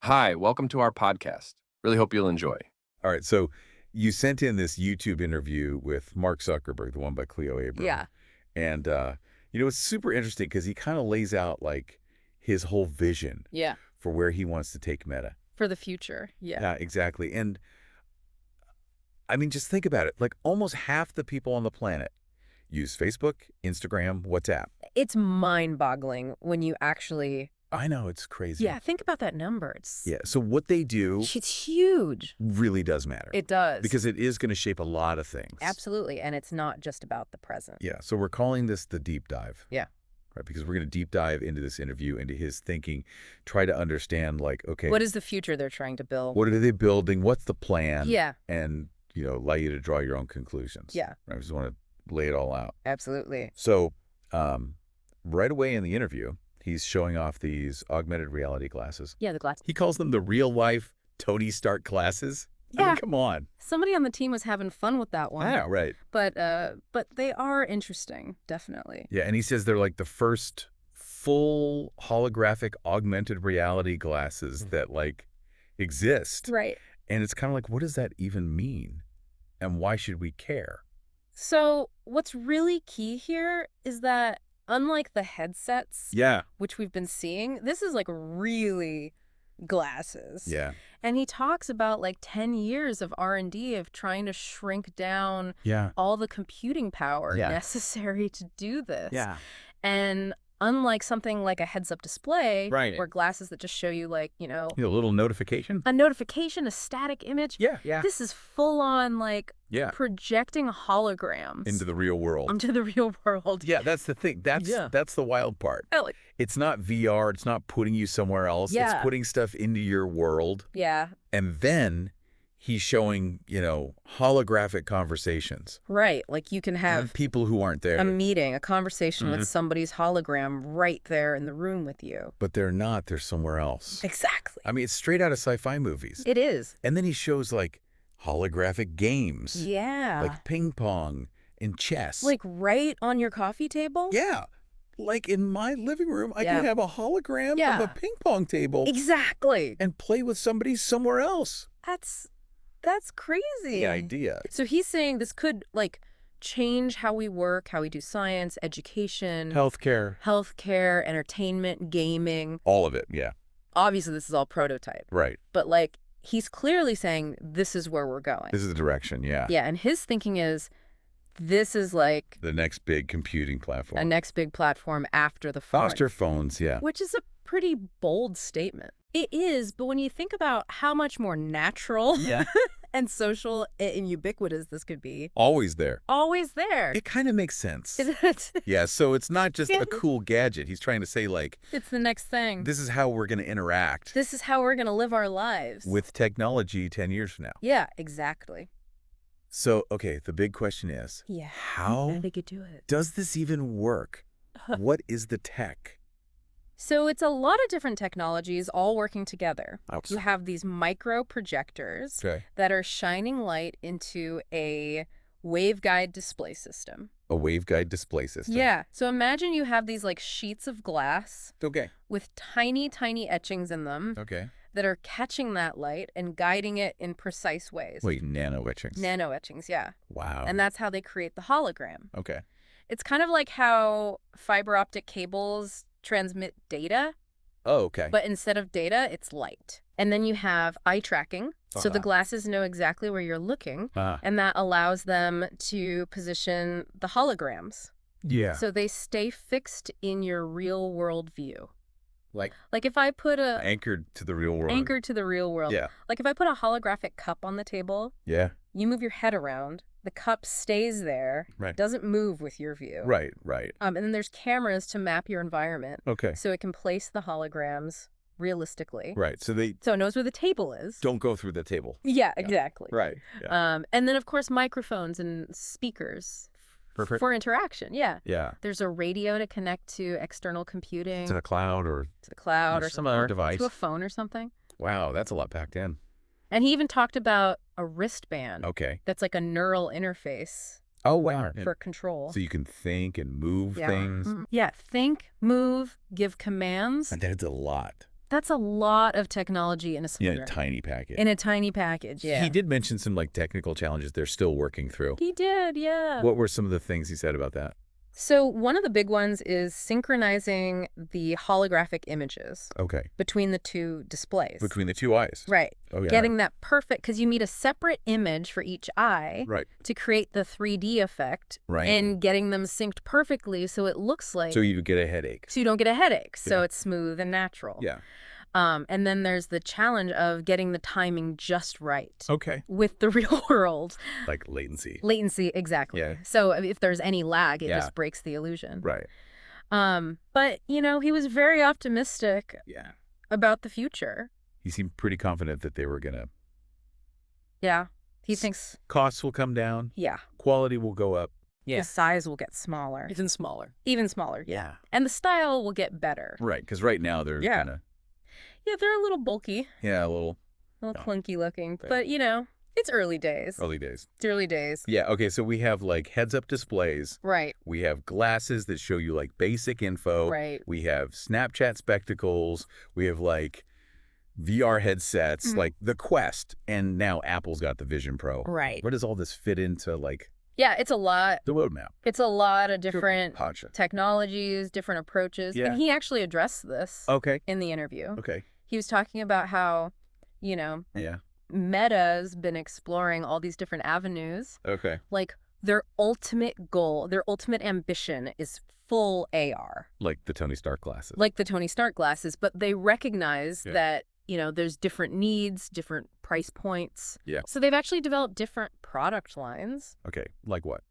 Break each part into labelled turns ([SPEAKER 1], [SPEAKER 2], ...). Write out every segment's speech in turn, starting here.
[SPEAKER 1] Hi, welcome to our podcast. Really hope you'll enjoy.
[SPEAKER 2] All right, so you sent in this YouTube interview with Mark Zuckerberg, the one by Cleo Abram.
[SPEAKER 3] Yeah.
[SPEAKER 2] And, it's super interesting because he kind of lays out, like, his whole vision
[SPEAKER 3] Yeah.
[SPEAKER 2] for where he wants to take Meta.
[SPEAKER 3] For the future. Yeah.
[SPEAKER 2] Yeah, exactly. And, I mean, just think about it. Like, almost half the people on the planet use Facebook, Instagram, WhatsApp.
[SPEAKER 3] It's mind-boggling when you actually...
[SPEAKER 2] I know, it's crazy.
[SPEAKER 3] Yeah, think about that number.
[SPEAKER 2] Yeah, so what they do
[SPEAKER 3] It's huge.
[SPEAKER 2] really does matter.
[SPEAKER 3] It does.
[SPEAKER 2] Because it is going to shape a lot of things.
[SPEAKER 3] Absolutely, and it's not just about the present.
[SPEAKER 2] Yeah, so we're calling this the deep dive.
[SPEAKER 3] Yeah.
[SPEAKER 2] Right, because we're going to deep dive into this interview, into his thinking, try to understand, like, okay,
[SPEAKER 3] What is the future they're trying to build?
[SPEAKER 2] what are they building? What's the plan?
[SPEAKER 3] Yeah.
[SPEAKER 2] And, allow you to draw your own conclusions.
[SPEAKER 3] Yeah.
[SPEAKER 2] Right, I just want to lay it all out.
[SPEAKER 3] Absolutely.
[SPEAKER 2] So, right away in the interview, he's showing off these augmented reality glasses.
[SPEAKER 3] Yeah, the glass.
[SPEAKER 2] He calls them the real-life Tony Stark glasses. I
[SPEAKER 3] Yeah.
[SPEAKER 2] mean, come on.
[SPEAKER 3] Somebody on the team was having fun with that one.
[SPEAKER 2] Yeah, right.
[SPEAKER 3] But they are interesting, definitely.
[SPEAKER 2] Yeah, and he says they're like the first full holographic augmented reality glasses that, like, exist.
[SPEAKER 3] Right.
[SPEAKER 2] And it's kind of like, what does that even mean? And why should we care?
[SPEAKER 3] So what's really key here is that unlike the headsets,
[SPEAKER 2] Yeah.
[SPEAKER 3] which we've been seeing, this is like really glasses.
[SPEAKER 2] Yeah.
[SPEAKER 3] And he talks about like 10 years of R&D of trying to shrink down
[SPEAKER 2] Yeah.
[SPEAKER 3] all the computing power
[SPEAKER 2] Yeah.
[SPEAKER 3] necessary to do this.
[SPEAKER 2] Yeah.
[SPEAKER 3] And unlike something like a heads-up display,
[SPEAKER 2] Right.
[SPEAKER 3] or glasses that just show you like,
[SPEAKER 2] A little notification.
[SPEAKER 3] a notification, a static image.
[SPEAKER 2] Yeah. Yeah.
[SPEAKER 3] This is full-on like
[SPEAKER 2] Yeah.
[SPEAKER 3] projecting holograms
[SPEAKER 2] Into the real world.
[SPEAKER 3] into the real world.
[SPEAKER 2] Yeah, that's the thing. That's the wild part.
[SPEAKER 3] Oh, like-
[SPEAKER 2] It's not VR. It's not putting you somewhere else.
[SPEAKER 3] Yeah.
[SPEAKER 2] It's putting stuff into your world.
[SPEAKER 3] Yeah.
[SPEAKER 2] And then he's showing, holographic conversations.
[SPEAKER 3] Right. Like you can have
[SPEAKER 2] With people who aren't there.
[SPEAKER 3] a meeting, a conversation
[SPEAKER 2] Mhm.
[SPEAKER 3] with somebody's hologram right there in the room with you.
[SPEAKER 2] But they're not. They're somewhere else.
[SPEAKER 3] Exactly.
[SPEAKER 2] I mean, it's straight out of sci-fi movies.
[SPEAKER 3] It is.
[SPEAKER 2] And then he shows, like, holographic games.
[SPEAKER 3] Yeah.
[SPEAKER 2] Like ping pong and chess.
[SPEAKER 3] Like right on your coffee table?
[SPEAKER 2] Yeah. Like in my living room, I
[SPEAKER 3] Yeah.
[SPEAKER 2] can have a hologram of
[SPEAKER 3] Yeah.
[SPEAKER 2] a ping pong table
[SPEAKER 3] Exactly.
[SPEAKER 2] and play with somebody somewhere else.
[SPEAKER 3] That's crazy.
[SPEAKER 2] The idea.
[SPEAKER 3] So he's saying this could like change how we work, how we do science, education, healthcare, entertainment, gaming.
[SPEAKER 2] All of it. Yeah.
[SPEAKER 3] Obviously, this is all prototype,
[SPEAKER 2] Right.
[SPEAKER 3] but like he's clearly saying this is where we're going.
[SPEAKER 2] This is the direction. Yeah.
[SPEAKER 3] Yeah, and his thinking is this is like
[SPEAKER 2] The next big computing platform.
[SPEAKER 3] a next big platform after the phone.
[SPEAKER 2] Foster phones. Yeah.
[SPEAKER 3] Which is a pretty bold statement. It is, but when you think about how much more natural
[SPEAKER 2] Yeah.
[SPEAKER 3] and social and ubiquitous this could be,
[SPEAKER 2] Always there.
[SPEAKER 3] always there.
[SPEAKER 2] It kind of makes sense.
[SPEAKER 3] It's
[SPEAKER 2] Yeah. So it's not just
[SPEAKER 3] Yeah.
[SPEAKER 2] a cool gadget. He's trying to say, like,
[SPEAKER 3] the next thing.
[SPEAKER 2] this is how we're going to interact
[SPEAKER 3] This is how we're going to live our lives.
[SPEAKER 2] with technology 10 years from now.
[SPEAKER 3] Yeah, exactly.
[SPEAKER 2] So, okay, the big question is,
[SPEAKER 3] Yeah.
[SPEAKER 2] how
[SPEAKER 3] they could do it.
[SPEAKER 2] does this even work? What is the tech?
[SPEAKER 3] So it's a lot of different technologies all working together.
[SPEAKER 2] Ouch.
[SPEAKER 3] You have these micro projectors
[SPEAKER 2] Okay.
[SPEAKER 3] that are shining light into a waveguide display system.
[SPEAKER 2] A waveguide display system.
[SPEAKER 3] Yeah. So imagine you have these like sheets of glass
[SPEAKER 2] Okay.
[SPEAKER 3] with tiny, tiny etchings in them
[SPEAKER 2] Okay.
[SPEAKER 3] that are catching that light and guiding it in precise ways.
[SPEAKER 2] Wait, nano etchings.
[SPEAKER 3] Nano etchings, yeah.
[SPEAKER 2] Wow.
[SPEAKER 3] And that's how they create the hologram.
[SPEAKER 2] Okay.
[SPEAKER 3] It's kind of like how fiber optic cables transmit data,
[SPEAKER 2] Oh, okay.
[SPEAKER 3] but instead of data, it's light. And then you have eye tracking. So the glasses know exactly where you're looking, and that allows them to position the holograms.
[SPEAKER 2] Yeah.
[SPEAKER 3] So they stay fixed in your real world view.
[SPEAKER 2] Like
[SPEAKER 3] Like if I put a
[SPEAKER 2] anchored to the real world.
[SPEAKER 3] anchored to the real world.
[SPEAKER 2] Yeah.
[SPEAKER 3] Like if I put a holographic cup on the table,
[SPEAKER 2] Yeah.
[SPEAKER 3] you move your head around, the cup stays there,
[SPEAKER 2] Right.
[SPEAKER 3] doesn't move with your view.
[SPEAKER 2] Right. Right.
[SPEAKER 3] And then there's cameras to map your environment.
[SPEAKER 2] Okay.
[SPEAKER 3] So it can place the holograms realistically.
[SPEAKER 2] Right. So they
[SPEAKER 3] So it knows where the table is.
[SPEAKER 2] don't go through the table.
[SPEAKER 3] Yeah, exactly.
[SPEAKER 2] Right. Yeah.
[SPEAKER 3] And then, of course, microphones and speakers
[SPEAKER 2] Perfect.
[SPEAKER 3] for interaction. Yeah.
[SPEAKER 2] Yeah.
[SPEAKER 3] There's a radio to connect to external computing,
[SPEAKER 2] To the cloud or
[SPEAKER 3] to the cloud or
[SPEAKER 2] some other device.
[SPEAKER 3] to a phone or something.
[SPEAKER 2] Wow, that's a lot packed in.
[SPEAKER 3] And he even talked about a wristband
[SPEAKER 2] Okay.
[SPEAKER 3] that's like a neural interface
[SPEAKER 2] Oh, wow.
[SPEAKER 3] for control.
[SPEAKER 2] So you can think and move
[SPEAKER 3] Yeah.
[SPEAKER 2] things.
[SPEAKER 3] Mhm. Yeah. Think, move, give commands.
[SPEAKER 2] And that's a lot.
[SPEAKER 3] That's a lot of technology in a
[SPEAKER 2] in
[SPEAKER 3] square.
[SPEAKER 2] a tiny package.
[SPEAKER 3] In a tiny package, yeah.
[SPEAKER 2] He did mention some like technical challenges they're still working through.
[SPEAKER 3] He did, yeah.
[SPEAKER 2] What were some of the things he said about that?
[SPEAKER 3] So one of the big ones is synchronizing the holographic images
[SPEAKER 2] Okay.
[SPEAKER 3] between the two displays.
[SPEAKER 2] Between the two eyes.
[SPEAKER 3] Right.
[SPEAKER 2] Oh, yeah.
[SPEAKER 3] Getting that perfect, because you need a separate image for each eye
[SPEAKER 2] Right.
[SPEAKER 3] to create the 3D effect.
[SPEAKER 2] Right.
[SPEAKER 3] And getting them synced perfectly so it looks like...
[SPEAKER 2] So you get a headache.
[SPEAKER 3] So you don't get a headache. So
[SPEAKER 2] Yeah.
[SPEAKER 3] it's smooth and natural.
[SPEAKER 2] Yeah.
[SPEAKER 3] And then there's the challenge of getting the timing just right.
[SPEAKER 2] Okay.
[SPEAKER 3] With the real world.
[SPEAKER 2] Like latency.
[SPEAKER 3] Latency, exactly.
[SPEAKER 2] Yeah.
[SPEAKER 3] So if there's any lag, it
[SPEAKER 2] Yeah.
[SPEAKER 3] just breaks the illusion.
[SPEAKER 2] Right.
[SPEAKER 3] But, you know, he was very optimistic
[SPEAKER 2] Yeah.
[SPEAKER 3] about the future.
[SPEAKER 2] He seemed pretty confident that they were going to...
[SPEAKER 3] Yeah. He thinks...
[SPEAKER 2] Costs will come down.
[SPEAKER 3] Yeah.
[SPEAKER 2] Quality will go up.
[SPEAKER 3] The size will get smaller.
[SPEAKER 1] Even smaller.
[SPEAKER 3] Even smaller, yeah. And the style will get better.
[SPEAKER 2] Right, because right now they're kind of...
[SPEAKER 3] Yeah, they're a little bulky,
[SPEAKER 2] Yeah, a little
[SPEAKER 3] clunky looking.
[SPEAKER 2] Right.
[SPEAKER 3] But, you know, it's early days.
[SPEAKER 2] early days.
[SPEAKER 3] It's early days.
[SPEAKER 2] Yeah, okay, so we have like heads-up displays.
[SPEAKER 3] Right.
[SPEAKER 2] We have glasses that show you like basic info.
[SPEAKER 3] Right.
[SPEAKER 2] We have Snapchat spectacles. We have like VR headsets, like the Quest. And now Apple's got the Vision Pro.
[SPEAKER 3] Right.
[SPEAKER 2] Where does all this fit into like
[SPEAKER 3] Yeah, it's a lot.
[SPEAKER 2] the roadmap?
[SPEAKER 3] It's a lot of different
[SPEAKER 2] Gotcha.
[SPEAKER 3] technologies, different approaches.
[SPEAKER 2] Yeah.
[SPEAKER 3] And he actually addressed this
[SPEAKER 2] Okay.
[SPEAKER 3] in the interview.
[SPEAKER 2] Okay.
[SPEAKER 3] He was talking about how, you know,
[SPEAKER 2] Yeah.
[SPEAKER 3] Meta's been exploring all these different avenues.
[SPEAKER 2] Okay.
[SPEAKER 3] Like their ultimate goal, their ultimate ambition is full AR.
[SPEAKER 2] Like the Tony Stark glasses.
[SPEAKER 3] Like the Tony Stark glasses, but they recognize
[SPEAKER 2] Yeah.
[SPEAKER 3] that, you know, there's different needs, different price points.
[SPEAKER 2] Yeah.
[SPEAKER 3] So they've actually developed different product lines.
[SPEAKER 2] Okay. Like what?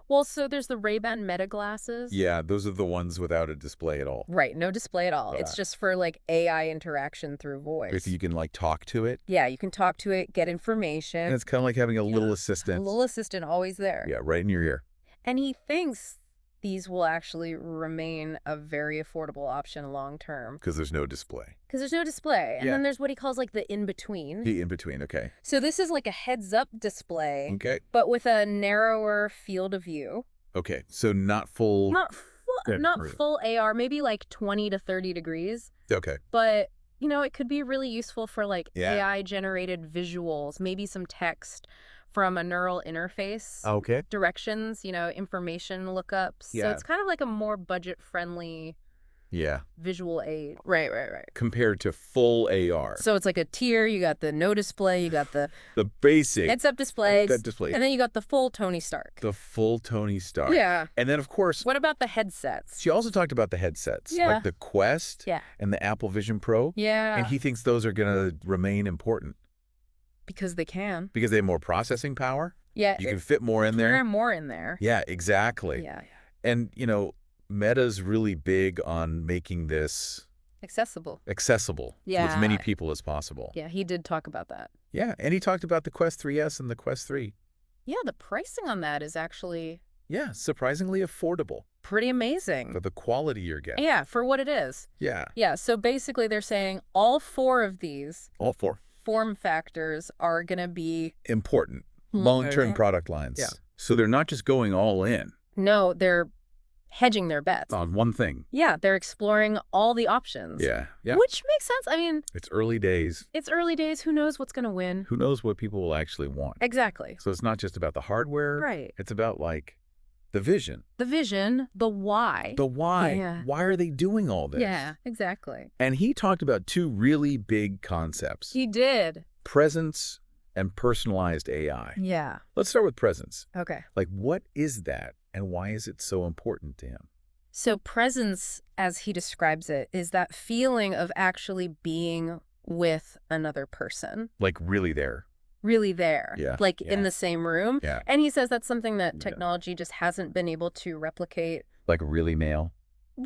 [SPEAKER 3] Well, so there's the Ray-Ban Meta glasses.
[SPEAKER 2] Yeah, those are the ones without a display at all.
[SPEAKER 3] Right, no display at all. It's just for like AI interaction through voice.
[SPEAKER 2] If you can like talk to it.
[SPEAKER 3] Yeah, you can talk to it, get information.
[SPEAKER 2] And it's kind of like having a little assistant.
[SPEAKER 3] A little assistant always there.
[SPEAKER 2] Yeah, right in your ear.
[SPEAKER 3] And he thinks these will actually remain a very affordable option long term.
[SPEAKER 2] Because there's no display.
[SPEAKER 3] Because there's no display. And
[SPEAKER 2] Yeah.
[SPEAKER 3] then there's what he calls like the in-between.
[SPEAKER 2] The in-between, okay.
[SPEAKER 3] So this is like a heads-up display,
[SPEAKER 2] Okay.
[SPEAKER 3] but with a narrower field of view.
[SPEAKER 2] Okay, so not full...
[SPEAKER 3] Not
[SPEAKER 2] Yeah.
[SPEAKER 3] full AR, maybe like 20 to 30 degrees.
[SPEAKER 2] Okay.
[SPEAKER 3] But, you know, it could be really useful for like
[SPEAKER 2] Yeah.
[SPEAKER 3] AI-generated visuals, maybe some text from a neural interface.
[SPEAKER 2] Okay.
[SPEAKER 3] Directions, you know, information lookups. So
[SPEAKER 2] Yeah.
[SPEAKER 3] it's kind of like a more budget-friendly
[SPEAKER 2] Yeah.
[SPEAKER 3] visual aid. Right.
[SPEAKER 2] Compared to full AR.
[SPEAKER 3] So it's like a tier. You got the no display, you got the
[SPEAKER 2] The basic...
[SPEAKER 3] heads-up displays,
[SPEAKER 2] That display.
[SPEAKER 3] and then you got the full Tony Stark.
[SPEAKER 2] The full Tony Stark.
[SPEAKER 3] Yeah.
[SPEAKER 2] And then, of course,
[SPEAKER 3] What about the headsets?
[SPEAKER 2] she also talked about the headsets.
[SPEAKER 3] Yeah.
[SPEAKER 2] Like the Quest
[SPEAKER 3] Yeah.
[SPEAKER 2] and the Apple Vision Pro.
[SPEAKER 3] Yeah.
[SPEAKER 2] And he thinks those are going to remain important.
[SPEAKER 3] Because they can.
[SPEAKER 2] Because they have more processing power.
[SPEAKER 3] Yeah.
[SPEAKER 2] You can fit more in
[SPEAKER 3] There are
[SPEAKER 2] there.
[SPEAKER 3] more in there.
[SPEAKER 2] Yeah, exactly.
[SPEAKER 3] Yeah.
[SPEAKER 2] And, you know, Meta's really big on making this
[SPEAKER 3] Accessible.
[SPEAKER 2] accessible to as many people as possible.
[SPEAKER 3] Yeah, he did talk about that.
[SPEAKER 2] Yeah, and he talked about the Quest 3S and the Quest 3.
[SPEAKER 3] Yeah, the pricing on that is actually
[SPEAKER 2] Yeah, surprisingly affordable
[SPEAKER 3] pretty amazing.
[SPEAKER 2] for the quality you're getting.
[SPEAKER 3] Yeah, for what it is.
[SPEAKER 2] Yeah,
[SPEAKER 3] Yeah, so basically they're saying all four of these
[SPEAKER 2] all four.
[SPEAKER 3] form factors are going to be...
[SPEAKER 2] Important. Long-term product lines.
[SPEAKER 1] Yeah.
[SPEAKER 2] So they're not just going all in
[SPEAKER 3] No, they're hedging their bets.
[SPEAKER 2] on one thing.
[SPEAKER 3] Yeah, they're exploring all the options.
[SPEAKER 2] Yeah, yeah.
[SPEAKER 3] Which makes sense. I mean,
[SPEAKER 2] It's early days.
[SPEAKER 3] it's early days. Who knows what's going to win?
[SPEAKER 2] Who knows what people will actually want?
[SPEAKER 3] Exactly.
[SPEAKER 2] So it's not just about the hardware.
[SPEAKER 3] Right.
[SPEAKER 2] It's about, like, the vision.
[SPEAKER 3] The vision, the why.
[SPEAKER 2] The why.
[SPEAKER 3] Yeah.
[SPEAKER 2] Why are they doing all this?
[SPEAKER 3] Yeah, exactly.
[SPEAKER 2] And he talked about two really big concepts.
[SPEAKER 3] He did.
[SPEAKER 2] Presence and personalized AI.
[SPEAKER 3] Yeah.
[SPEAKER 2] Let's start with presence.
[SPEAKER 3] Okay.
[SPEAKER 2] Like, what is that and why is it so important to him?
[SPEAKER 3] So presence, as he describes it, is that feeling of actually being with another person.
[SPEAKER 2] Like, really there.
[SPEAKER 3] Really there.
[SPEAKER 2] Yeah.
[SPEAKER 3] Like
[SPEAKER 2] Yeah.
[SPEAKER 3] in the same room.
[SPEAKER 2] Yeah.
[SPEAKER 3] And he says that's something that
[SPEAKER 2] Yeah.
[SPEAKER 3] technology just hasn't been able to replicate.
[SPEAKER 2] Like, really male.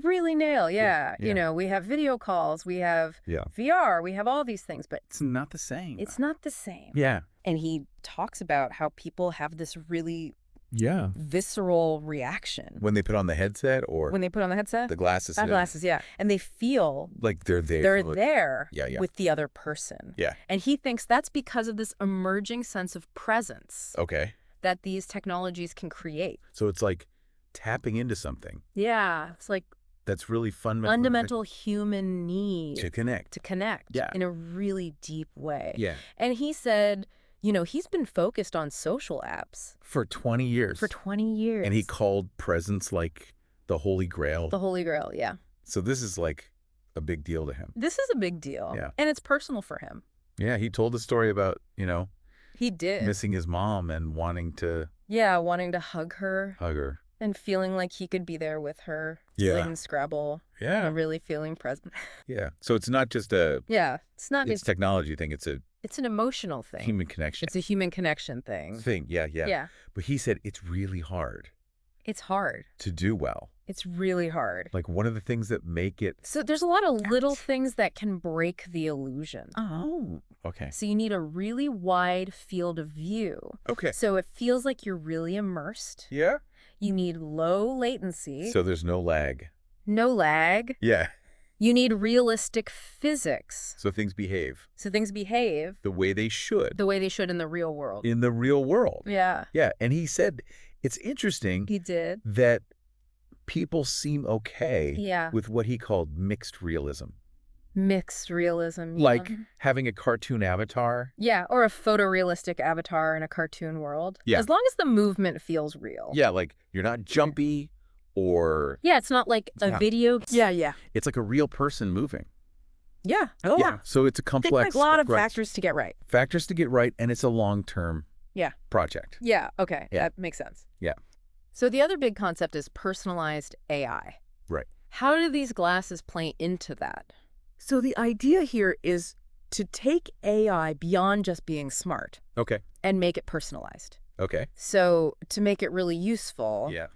[SPEAKER 3] Really nail. Yeah.
[SPEAKER 2] Yeah.
[SPEAKER 3] You know, we have video calls, we have
[SPEAKER 2] Yeah.
[SPEAKER 3] VR, we have all these things, but
[SPEAKER 2] It's not the same.
[SPEAKER 3] it's not the same.
[SPEAKER 2] Yeah.
[SPEAKER 3] And he talks about how people have this really
[SPEAKER 2] Yeah.
[SPEAKER 3] visceral reaction
[SPEAKER 2] When they put on the headset or
[SPEAKER 3] when they put on the headset.
[SPEAKER 2] the glasses.
[SPEAKER 3] Glasses, yeah. And they feel
[SPEAKER 2] Like they're there.
[SPEAKER 3] they're there
[SPEAKER 2] Yeah, yeah.
[SPEAKER 3] with the other person.
[SPEAKER 2] Yeah.
[SPEAKER 3] And he thinks that's because of this emerging sense of presence
[SPEAKER 2] Okay.
[SPEAKER 3] that these technologies can create.
[SPEAKER 2] So it's like tapping into something.
[SPEAKER 3] Yeah. It's like
[SPEAKER 2] that's really fundamental.
[SPEAKER 3] Fundamental human need.
[SPEAKER 2] To connect.
[SPEAKER 3] To connect.
[SPEAKER 2] Yeah.
[SPEAKER 3] In a really deep way.
[SPEAKER 2] Yeah.
[SPEAKER 3] And he said, you know, he's been focused on social apps.
[SPEAKER 2] For 20 years.
[SPEAKER 3] For 20 years.
[SPEAKER 2] And he called presence like the Holy Grail.
[SPEAKER 3] The Holy Grail, yeah.
[SPEAKER 2] So this is like a big deal to him.
[SPEAKER 3] This is a big deal.
[SPEAKER 2] Yeah.
[SPEAKER 3] And it's personal for him.
[SPEAKER 2] Yeah, he told a story about, you know,
[SPEAKER 3] he did.
[SPEAKER 2] missing his mom and wanting to
[SPEAKER 3] hug her.
[SPEAKER 2] Hug her.
[SPEAKER 3] And feeling like he could be there with her.
[SPEAKER 2] Yeah.
[SPEAKER 3] Playing Scrabble.
[SPEAKER 2] Yeah.
[SPEAKER 3] And really feeling present.
[SPEAKER 2] Yeah. So it's not just a
[SPEAKER 3] it's
[SPEAKER 2] technology thing, it's
[SPEAKER 3] an emotional thing.
[SPEAKER 2] human connection.
[SPEAKER 3] It's a human connection thing.
[SPEAKER 2] Yeah. But he said it's really hard.
[SPEAKER 3] It's hard.
[SPEAKER 2] To do well.
[SPEAKER 3] It's really hard.
[SPEAKER 2] Like one of the things that make it...
[SPEAKER 3] So there's a lot of little things that can break the illusion.
[SPEAKER 2] Oh, okay.
[SPEAKER 3] So you need a really wide field of view.
[SPEAKER 2] Okay.
[SPEAKER 3] So it feels like you're really immersed.
[SPEAKER 2] Yeah.
[SPEAKER 3] You need low latency.
[SPEAKER 2] So there's no lag.
[SPEAKER 3] No lag.
[SPEAKER 2] Yeah.
[SPEAKER 3] You need realistic physics.
[SPEAKER 2] So things behave.
[SPEAKER 3] So things behave.
[SPEAKER 2] The way they should.
[SPEAKER 3] The way they should in the real world.
[SPEAKER 2] In the real world.
[SPEAKER 3] Yeah.
[SPEAKER 2] Yeah. And he said it's interesting
[SPEAKER 3] He did.
[SPEAKER 2] that people seem okay
[SPEAKER 3] Yeah.
[SPEAKER 2] with what he called mixed realism.
[SPEAKER 3] Mixed realism.
[SPEAKER 2] Like having a cartoon avatar.
[SPEAKER 3] Yeah, or a photorealistic avatar in a cartoon world.
[SPEAKER 2] Yeah.
[SPEAKER 3] As long as the movement feels real.
[SPEAKER 2] Yeah, like you're not jumpy or...
[SPEAKER 3] Yeah, it's not like a video.
[SPEAKER 4] Yeah.
[SPEAKER 2] It's like a real person moving.
[SPEAKER 4] Yeah. Oh, yeah.
[SPEAKER 2] So it's a
[SPEAKER 4] Take
[SPEAKER 2] complex...
[SPEAKER 4] a lot of
[SPEAKER 2] right.
[SPEAKER 4] factors to get right.
[SPEAKER 2] Factors to get right, and it's a long-term project.
[SPEAKER 3] Yeah, okay.
[SPEAKER 2] Yeah.
[SPEAKER 3] That makes sense.
[SPEAKER 2] Yeah.
[SPEAKER 3] So the other big concept is personalized AI.
[SPEAKER 2] Right.
[SPEAKER 3] How do these glasses play into that?
[SPEAKER 4] So the idea here is to take AI beyond just being smart
[SPEAKER 2] Okay.
[SPEAKER 3] And make it personalized.
[SPEAKER 2] Okay.
[SPEAKER 3] So to make it really useful,
[SPEAKER 2] Yeah.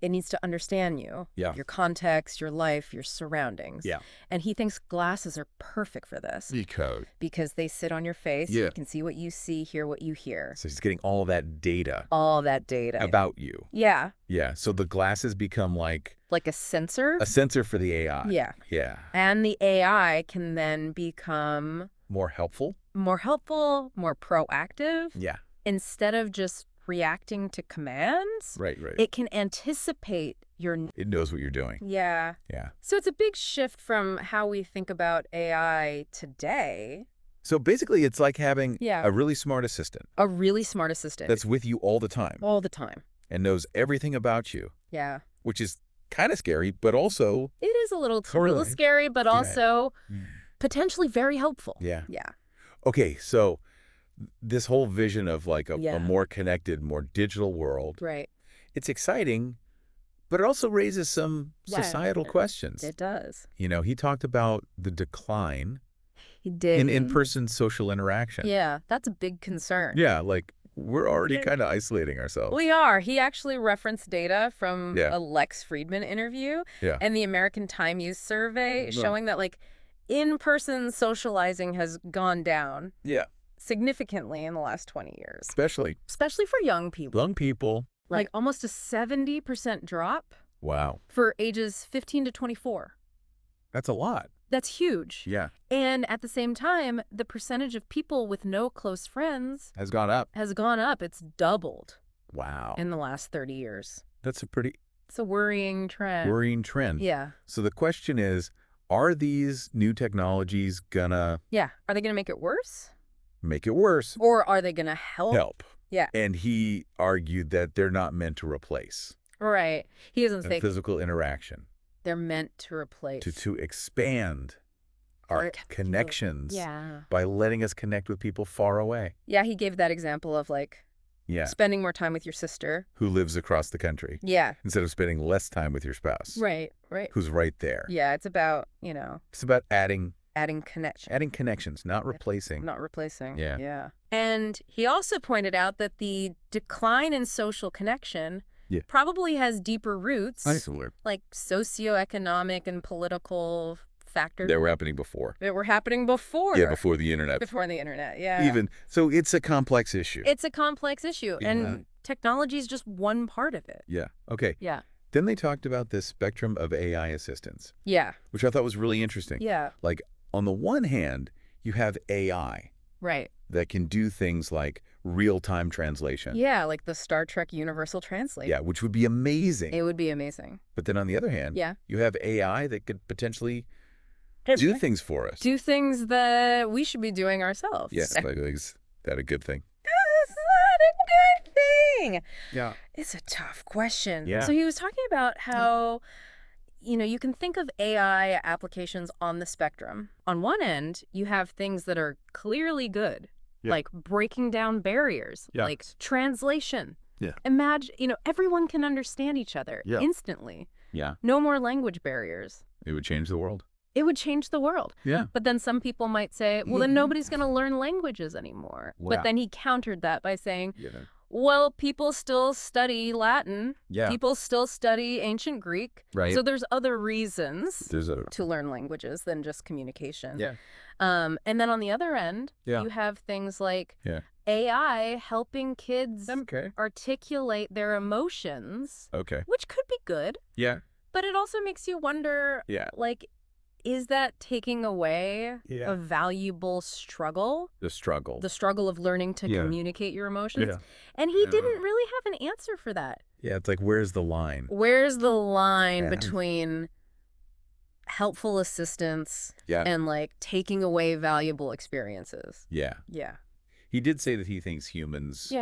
[SPEAKER 3] it needs to understand you,
[SPEAKER 2] Yeah.
[SPEAKER 3] your context, your life, your surroundings.
[SPEAKER 2] Yeah.
[SPEAKER 3] And he thinks glasses are perfect for this because they sit on your face.
[SPEAKER 2] Yeah.
[SPEAKER 3] You can see what you see, hear what you hear.
[SPEAKER 2] So he's getting all that data
[SPEAKER 3] All that data.
[SPEAKER 2] about you.
[SPEAKER 3] Yeah.
[SPEAKER 2] Yeah. So the glasses become like
[SPEAKER 3] Like a sensor.
[SPEAKER 2] a sensor for the AI.
[SPEAKER 3] Yeah.
[SPEAKER 2] Yeah.
[SPEAKER 3] And the AI can then become
[SPEAKER 2] More helpful.
[SPEAKER 3] more helpful, more proactive.
[SPEAKER 2] Yeah.
[SPEAKER 3] Instead of just reacting to commands,
[SPEAKER 2] Right.
[SPEAKER 3] it can anticipate your...
[SPEAKER 2] It knows what you're doing.
[SPEAKER 3] Yeah.
[SPEAKER 2] Yeah.
[SPEAKER 3] So it's a big shift from how we think about AI today.
[SPEAKER 2] So basically, it's like having
[SPEAKER 3] Yeah.
[SPEAKER 2] a really smart assistant
[SPEAKER 3] A really smart assistant.
[SPEAKER 2] that's with you all the time
[SPEAKER 3] all the time.
[SPEAKER 2] and knows everything about you,
[SPEAKER 3] Yeah.
[SPEAKER 2] which is kind of scary, but also...
[SPEAKER 3] It is a little
[SPEAKER 2] Totally.
[SPEAKER 3] scary, but also
[SPEAKER 2] Mm.
[SPEAKER 3] potentially very helpful.
[SPEAKER 2] Yeah.
[SPEAKER 3] Yeah.
[SPEAKER 2] Okay, so this whole vision of like a
[SPEAKER 3] Yeah.
[SPEAKER 2] more connected, more digital world,
[SPEAKER 3] Right.
[SPEAKER 2] it's exciting, but it also raises some
[SPEAKER 3] Yeah.
[SPEAKER 2] societal questions.
[SPEAKER 3] It does.
[SPEAKER 2] You know, he talked about the decline
[SPEAKER 3] He did.
[SPEAKER 2] in in-person social interaction.
[SPEAKER 3] Yeah, that's a big concern.
[SPEAKER 2] Yeah, like we're already kind of isolating ourselves.
[SPEAKER 3] We are. He actually referenced data from
[SPEAKER 2] Yeah.
[SPEAKER 3] a Lex Friedman interview
[SPEAKER 2] Yeah.
[SPEAKER 3] and the American Time Use survey showing that like in-person socializing has gone down
[SPEAKER 2] Yeah.
[SPEAKER 3] significantly in the last 20 years,
[SPEAKER 2] Especially
[SPEAKER 3] especially for young people.
[SPEAKER 2] young people.
[SPEAKER 3] Like almost a 70% drop
[SPEAKER 2] Wow.
[SPEAKER 3] for ages 15 to 24.
[SPEAKER 2] That's a lot.
[SPEAKER 3] That's huge.
[SPEAKER 2] Yeah.
[SPEAKER 3] And at the same time, the percentage of people with no close friends
[SPEAKER 2] Has gone up.
[SPEAKER 3] has gone up. It's doubled
[SPEAKER 2] Wow.
[SPEAKER 3] in the last 30 years.
[SPEAKER 2] That's a pretty
[SPEAKER 3] It's a worrying trend.
[SPEAKER 2] worrying trend.
[SPEAKER 3] Yeah.
[SPEAKER 2] So the question is, are these new technologies gonna
[SPEAKER 3] Yeah. Are they going to make it worse?
[SPEAKER 2] make it worse?
[SPEAKER 3] Or are they going to help?
[SPEAKER 2] Help.
[SPEAKER 3] Yeah.
[SPEAKER 2] And he argued that they're not meant to replace
[SPEAKER 3] Right. He doesn't
[SPEAKER 2] the
[SPEAKER 3] say
[SPEAKER 2] physical interaction,
[SPEAKER 3] they're meant to replace.
[SPEAKER 2] to expand our
[SPEAKER 3] Or-
[SPEAKER 2] connections
[SPEAKER 3] Yeah.
[SPEAKER 2] by letting us connect with people far away.
[SPEAKER 3] Yeah, he gave that example of like
[SPEAKER 2] Yeah.
[SPEAKER 3] spending more time with your sister.
[SPEAKER 2] Who lives across the country
[SPEAKER 3] Yeah.
[SPEAKER 2] instead of spending less time with your spouse.
[SPEAKER 3] Right.
[SPEAKER 2] Who's right there.
[SPEAKER 3] Yeah, it's about,
[SPEAKER 2] It's about adding
[SPEAKER 3] adding
[SPEAKER 2] connections, not replacing.
[SPEAKER 3] not replacing.
[SPEAKER 2] Yeah.
[SPEAKER 3] Yeah. And he also pointed out that the decline in social connection
[SPEAKER 2] Yeah.
[SPEAKER 3] probably has deeper roots,
[SPEAKER 2] Word.
[SPEAKER 3] like socioeconomic and political factors
[SPEAKER 2] They were happening before.
[SPEAKER 3] that were happening before.
[SPEAKER 2] Yeah, before the internet.
[SPEAKER 3] Before the internet, yeah.
[SPEAKER 2] Even so, it's a complex issue.
[SPEAKER 3] It's a complex issue,
[SPEAKER 2] Yeah.
[SPEAKER 3] and technology is just one part of it.
[SPEAKER 2] Yeah. Okay.
[SPEAKER 3] Yeah.
[SPEAKER 2] Then they talked about this spectrum of AI assistants,
[SPEAKER 3] Yeah.
[SPEAKER 2] which I thought was really interesting.
[SPEAKER 3] Yeah.
[SPEAKER 2] Like, on the one hand, you have AI,
[SPEAKER 3] Right.
[SPEAKER 2] that can do things like real-time translation.
[SPEAKER 3] Yeah, like the Star Trek Universal Translate.
[SPEAKER 2] Yeah, which would be amazing.
[SPEAKER 3] It would be amazing.
[SPEAKER 2] But then on the other hand, you have AI that could potentially do things for us.
[SPEAKER 3] Do things that we should be doing ourselves.
[SPEAKER 2] Yes, is that a good thing?
[SPEAKER 3] Is that a good thing?
[SPEAKER 2] Yeah.
[SPEAKER 3] It's a tough question.
[SPEAKER 2] Yeah.
[SPEAKER 3] So he was talking about how, you can think of AI applications on the spectrum. On one end, you have things that are clearly good, like breaking down barriers, like translation.
[SPEAKER 2] Yeah.
[SPEAKER 3] Imagine, everyone can understand each other instantly.
[SPEAKER 2] Yeah.
[SPEAKER 3] No more language barriers.
[SPEAKER 2] It would change the world.
[SPEAKER 3] It would change the world.
[SPEAKER 2] Yeah.
[SPEAKER 3] But then some people might say, well, then nobody's going to learn languages anymore. But then he countered that by saying, well, people still study Latin.
[SPEAKER 2] Yeah.
[SPEAKER 3] People still study ancient Greek.
[SPEAKER 2] Right.
[SPEAKER 3] So there's other reasons to learn languages than just communication.
[SPEAKER 2] Yeah.
[SPEAKER 3] And then on the other end, you have things like AI helping kids articulate their emotions, which could be good.
[SPEAKER 2] Yeah.
[SPEAKER 3] But it also makes you wonder, is that taking away a valuable struggle?
[SPEAKER 2] The struggle.
[SPEAKER 3] The struggle of learning to communicate your emotions? Yeah. And he didn't really have an answer for that.
[SPEAKER 2] Yeah, it's like, where's the line?
[SPEAKER 3] Where's the line between helpful assistance and, taking away valuable experiences?
[SPEAKER 2] Yeah.
[SPEAKER 3] Yeah.
[SPEAKER 2] He did say that he thinks humans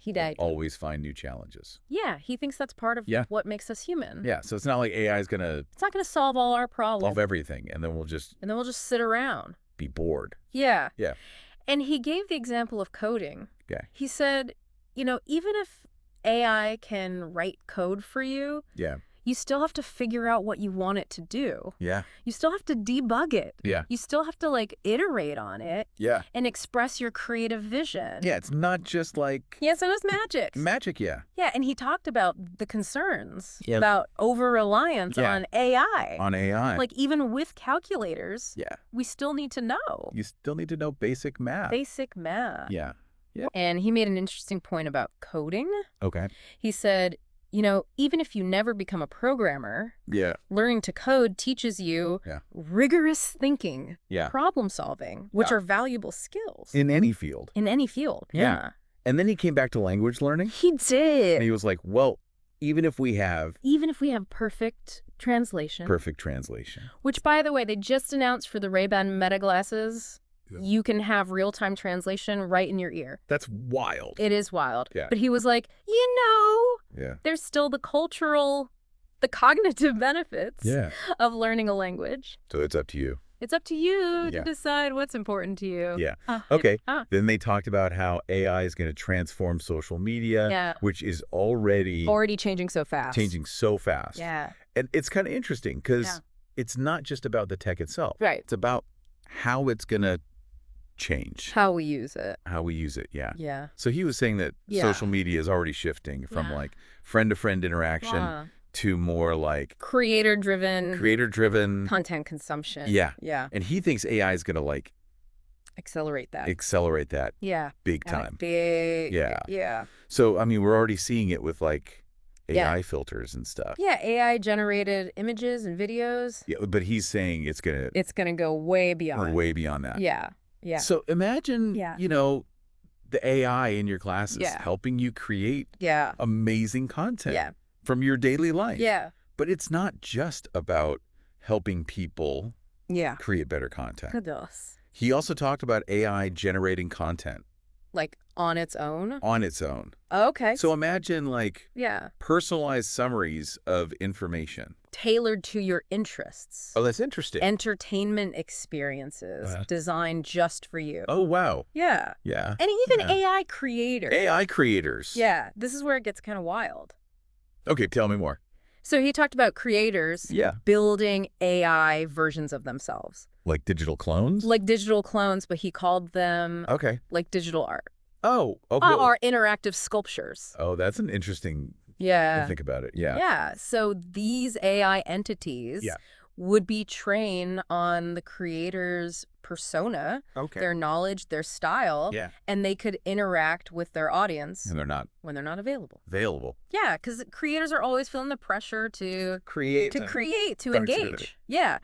[SPEAKER 3] he died.
[SPEAKER 2] always find new challenges.
[SPEAKER 3] Yeah, he thinks that's part of what makes us human.
[SPEAKER 2] Yeah, so it's not like AI is going to...
[SPEAKER 3] It's not going to solve all our problems.
[SPEAKER 2] Solve everything, and then we'll just...
[SPEAKER 3] sit around.
[SPEAKER 2] Be bored.
[SPEAKER 3] Yeah.
[SPEAKER 2] Yeah.
[SPEAKER 3] And he gave the example of coding.
[SPEAKER 2] Yeah.
[SPEAKER 3] He said, even if AI can write code for you, you still have to figure out what you want it to do.
[SPEAKER 2] Yeah.
[SPEAKER 3] You still have to debug it.
[SPEAKER 2] Yeah.
[SPEAKER 3] You still have to iterate on it.
[SPEAKER 2] Yeah.
[SPEAKER 3] And express your creative vision.
[SPEAKER 2] Yeah, it's not just like...
[SPEAKER 3] Yeah, so it's magic.
[SPEAKER 2] Magic, yeah.
[SPEAKER 3] Yeah, and he talked about the concerns about over-reliance on AI.
[SPEAKER 2] On AI.
[SPEAKER 3] Like, even with calculators, we still need to know.
[SPEAKER 2] You still need to know basic math.
[SPEAKER 3] Basic math.
[SPEAKER 2] Yeah. Yeah.
[SPEAKER 3] And he made an interesting point about coding.
[SPEAKER 2] Okay.
[SPEAKER 3] He said, even if you never become a programmer, learning to code teaches you rigorous thinking, problem solving, which are valuable skills.
[SPEAKER 2] In any field.
[SPEAKER 3] In any field, yeah.
[SPEAKER 2] And then he came back to language learning.
[SPEAKER 3] He did.
[SPEAKER 2] And he was like, well, even if we have
[SPEAKER 3] perfect translation.
[SPEAKER 2] Perfect translation.
[SPEAKER 3] Which, by the way, they just announced for the Ray-Ban Meta glasses. You can have real-time translation right in your ear.
[SPEAKER 2] That's wild.
[SPEAKER 3] It is wild.
[SPEAKER 2] Yeah.
[SPEAKER 3] But he was like, there's still the cognitive benefits of learning a language.
[SPEAKER 2] So it's up to you.
[SPEAKER 3] It's up to you to decide what's important to you.
[SPEAKER 2] Yeah. Okay. Then they talked about how AI is going to transform social media, which is already
[SPEAKER 3] changing so fast.
[SPEAKER 2] Yeah. And it's kind of interesting because it's not just about the tech itself.
[SPEAKER 3] Right.
[SPEAKER 2] It's about how it's going to change.
[SPEAKER 3] How we use it.
[SPEAKER 2] Yeah.
[SPEAKER 3] Yeah.
[SPEAKER 2] So he was saying that social media is already shifting from like friend-to-friend interaction to more like
[SPEAKER 3] creator-driven content consumption.
[SPEAKER 2] Yeah.
[SPEAKER 3] Yeah.
[SPEAKER 2] And he thinks AI is going to like
[SPEAKER 3] accelerate that.
[SPEAKER 2] Yeah. Big time.
[SPEAKER 3] Yeah.
[SPEAKER 2] Yeah. So, I mean, we're already seeing it with like AI filters and stuff.
[SPEAKER 3] Yeah, AI generated images and videos.
[SPEAKER 2] Yeah, but he's saying it's going
[SPEAKER 3] to go way beyond.
[SPEAKER 2] Way beyond that.
[SPEAKER 3] Yeah. Yeah.
[SPEAKER 2] So imagine, the AI in your classes helping you create amazing content from your daily life.
[SPEAKER 3] Yeah.
[SPEAKER 2] But it's not just about helping people create better content. He also talked about AI generating content.
[SPEAKER 3] Like on its own?
[SPEAKER 2] On its own.
[SPEAKER 3] Okay.
[SPEAKER 2] So imagine like personalized summaries of information.
[SPEAKER 3] Tailored to your interests.
[SPEAKER 2] Oh, that's interesting.
[SPEAKER 3] Entertainment experiences designed just for you.
[SPEAKER 2] Oh, wow.
[SPEAKER 3] Yeah.
[SPEAKER 2] Yeah.
[SPEAKER 3] And even AI creators.
[SPEAKER 2] AI creators.
[SPEAKER 3] Yeah. This is where it gets kind of wild.
[SPEAKER 2] Okay, tell me more.
[SPEAKER 3] So he talked about creators building AI versions of themselves.
[SPEAKER 2] Like digital clones?
[SPEAKER 3] Like digital clones, but he called them like digital art.
[SPEAKER 2] Oh, okay.
[SPEAKER 3] Or interactive sculptures.
[SPEAKER 2] Oh, that's an interesting to think about it. Yeah.
[SPEAKER 3] Yeah. So these AI entities would be trained on the creator's persona, their knowledge, their style, and they could interact with their audience when they're not available. Yeah, because creators are always feeling the pressure to create, to engage. Yeah.